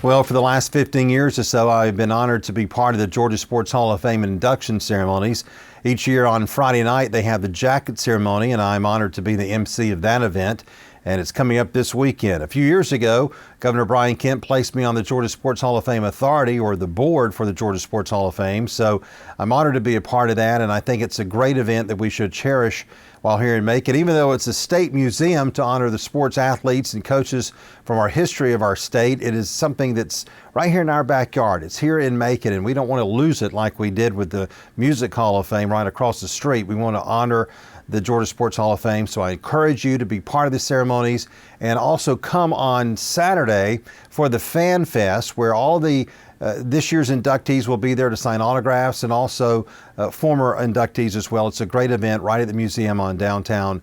Well, for the last 15 years or so, I've been honored to be part of the Georgia Sports Hall of Fame induction ceremonies. Each year on Friday night, they have the jacket ceremony, and I'm honored to be the MC of that event. And it's coming up this weekend. A few years ago, Governor Brian Kemp placed me on the Georgia Sports Hall of Fame Authority, or the board for the Georgia Sports Hall of Fame. So I'm honored to be a part of that, and I think it's a great event that we should cherish while here in Macon. Even though it's a state museum to honor the sports athletes and coaches from our history of our state, it is something that's right here in our backyard. It's here in Macon, and we don't want to lose it like we did with the Music Hall of Fame right across the street. We want to honor the Georgia Sports Hall of Fame. So I encourage you to be part of the ceremonies and also come on Saturday for the Fan Fest, where all the this year's inductees will be there to sign autographs, and also former inductees as well. It's a great event right at the museum on downtown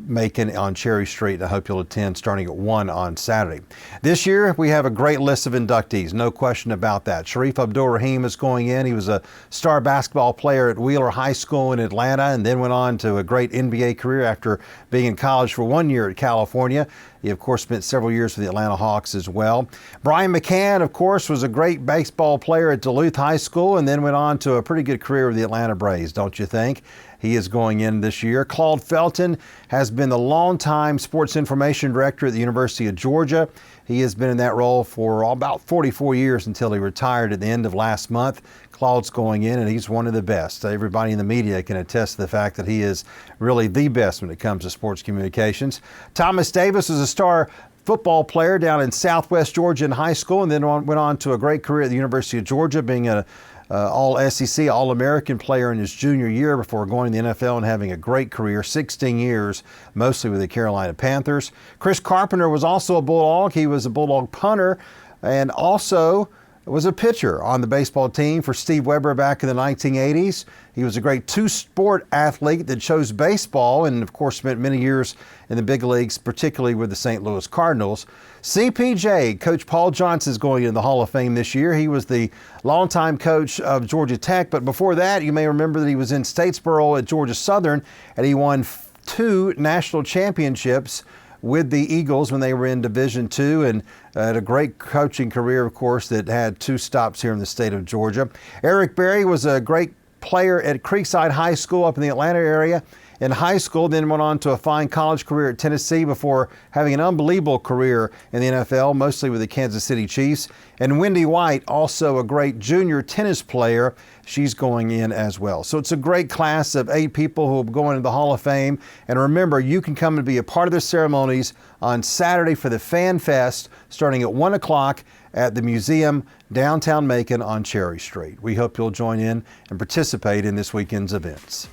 Macon on Cherry Street. I hope you'll attend starting at 1 on Saturday. This year, we have a great list of inductees, no question about that. Sharif Abdul-Rahim is going in. He was a star basketball player at Wheeler High School in Atlanta, and then went on to a great NBA career after being in college for 1 year at California. He, of course, spent several years with the Atlanta Hawks as well. Brian McCann, of course, was a great baseball player at Duluth High School, and then went on to a pretty good career with the Atlanta Braves, don't you think? He is going in this year. Claude Felton has been the longtime sports information director at the University of Georgia. He has been in that role for about 44 years until he retired at the end of last month. Claude's going in, and he's one of the best. Everybody in the media can attest to the fact that he is really the best when it comes to sports communications. Thomas Davis is a star football player down in Southwest Georgia in high school, and then went on to a great career at the University of Georgia, being a All-SEC, All-American player in his junior year before going to the NFL and having a great career, 16 years, mostly with the Carolina Panthers. Chris Carpenter was also a Bulldog. He was a Bulldog punter and also was a pitcher on the baseball team for Steve Weber back in the 1980s. He was a great two-sport athlete that chose baseball and, of course, spent many years in the big leagues, particularly with the St. Louis Cardinals. CPJ, Coach Paul Johnson, is going into the Hall of Fame this year. He was the longtime coach of Georgia Tech, but before that, you may remember that he was in Statesboro at Georgia Southern, and he won 2 national championships with the Eagles when they were in Division II, and had a great coaching career, of course, that had 2 stops here in the state of Georgia. Eric Berry was a great player at Creekside High School up in the Atlanta area in high school, then went on to a fine college career at Tennessee before having an unbelievable career in the NFL, mostly with the Kansas City Chiefs. And Wendy White, also a great junior tennis player. She's going in as well. So it's a great class of 8 people who will go into the Hall of Fame. And remember, you can come and be a part of the ceremonies on Saturday for the Fan Fest, starting at 1 o'clock at the museum downtown Macon on Cherry Street. We hope you'll join in and participate in this weekend's events.